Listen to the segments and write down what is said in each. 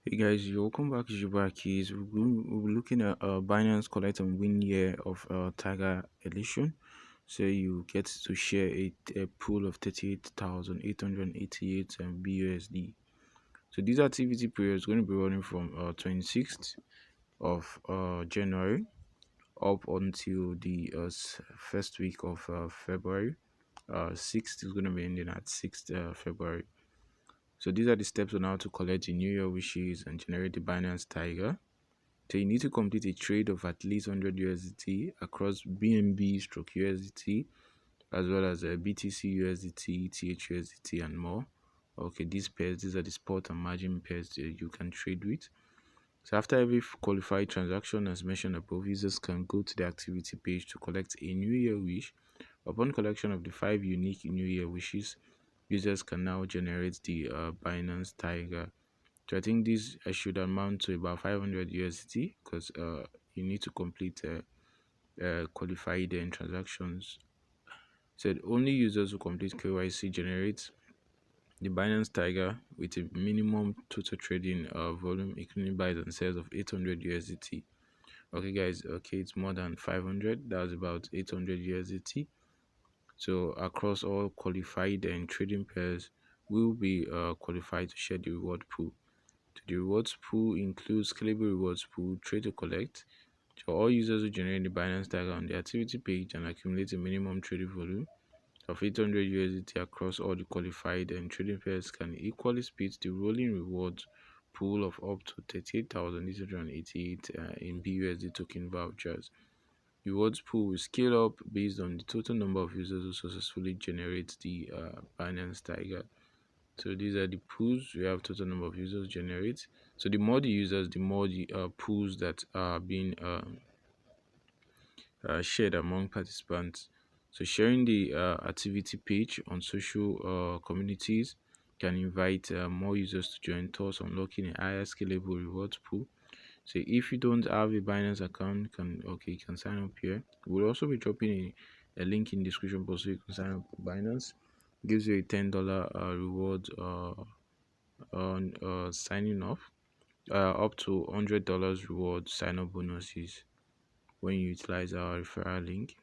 Hey guys, you're welcome back to Keys. We'll be looking at Binance Collect and Win year of Tiger Edition. So you get to share a pool of 38,888 BUSD. So this activity period is going to be running from 26th of January up until the first week of February. 6th is going to be ending at 6th February. So these are the steps on how to collect the New Year wishes and generate the Binance Tiger. So you need to complete a trade of at least 100 USDT across BNB stroke USDT as well as BTC USDT, TH USDT and more. Okay, these are the spot and margin pairs you can trade with. So after every qualified transaction as mentioned above, users can go to the activity page to collect a New Year wish. Upon collection of the 5 unique New Year wishes, users can now generate the Binance Tiger. So I think this should amount to about 500 USDT because you need to complete qualified transactions. Said only users who complete KYC generate the Binance Tiger with a minimum total trading volume including buys and sells of 800 USDT. Okay guys, okay, it's more than 500. That's about 800 USDT. So across all qualified and trading pairs will be qualified to share the reward pool. The rewards pool includes scalable rewards pool, trade to collect. So all users who generate the Binance Tiger on the activity page and accumulate a minimum trading volume of 800 USDT across all the qualified and trading pairs can equally split the rolling rewards pool of up to 38,888 in BUSD token vouchers. The rewards pool will scale up based on the total number of users who successfully generate the Binance Tiger. So these are the pools. We have total number of users generate. So the more the users, the more the pools that are being shared among participants. So sharing the activity page on social communities can invite more users to join, thus unlocking a higher scalable rewards pool. So if you don't have a Binance account, you can sign up here. We'll also be dropping a link in the description box so you can sign up for Binance. It gives you a $10 reward on signing up, up to $100 reward sign up bonuses when you utilize our referral link.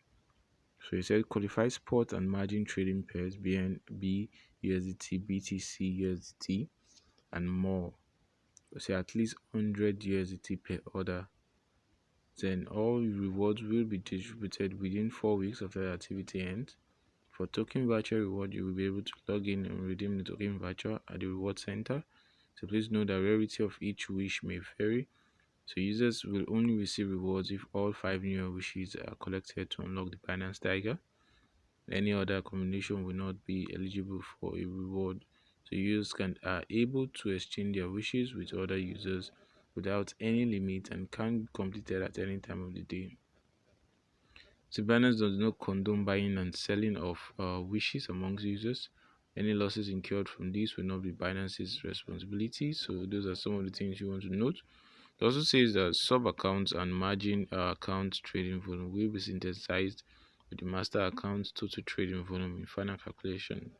So it said qualify spot and margin trading pairs BNB, USDT, BTC, USDT, and more. So at least 100 USDT per order. Then all rewards will be distributed within 4 weeks after the activity ends. For token voucher reward, you will be able to log in and redeem the token voucher at the reward center. So please know the rarity of each wish may vary. So users will only receive rewards if all 5 new wishes are collected to unlock the Binance Tiger. Any other combination will not be eligible for a reward. So users are able to exchange their wishes with other users without any limit and can be completed at any time of the day. So Binance does not condone buying and selling of wishes amongst users. Any losses incurred from this will not be Binance's responsibility. So those are some of the things you want to note. It also says that sub accounts and margin account trading volume will be synthesized with the master account total trading volume in final calculation.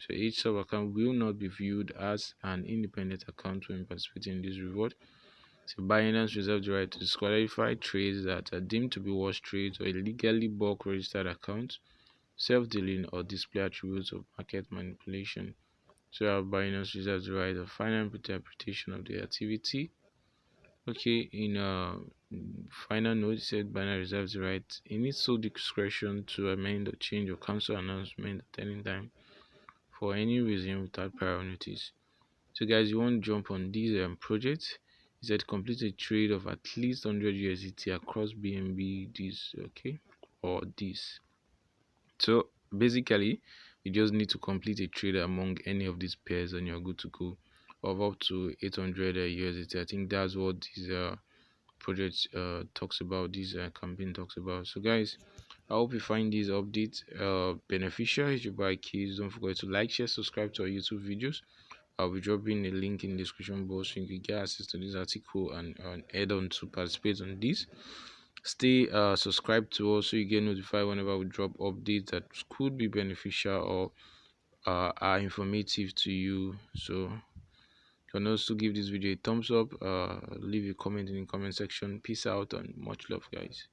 So each sub account will not be viewed as an independent account when participating in this reward. So Binance reserves the right to disqualify trades that are deemed to be wash trades or illegally bulk registered accounts, self-dealing, or display attributes of market manipulation. So Binance reserves the right of final interpretation of the activity. Okay, in final note, it said Binance reserves the right in its sole discretion to amend or change or cancel announcement at any time for any reason without prior notice. So guys, you want to jump on this project? It said complete a trade of at least 100 USDT across BNB this, okay, or this. So basically, you just need to complete a trade among any of these pairs and you're good to go, of up to 800 USDT. I think that's what this project talks about, this campaign talks about. So guys, I hope you find these updates beneficial. If you buy keys, don't forget to like, share, subscribe to our YouTube videos. I'll be dropping a link in the description box so you can get access to this article and head on to participate on this. Stay subscribed to us so you get notified whenever we drop updates that could be beneficial or are informative to you. So You can also give this video a thumbs up, leave a comment in the comment section. Peace out and much love, guys.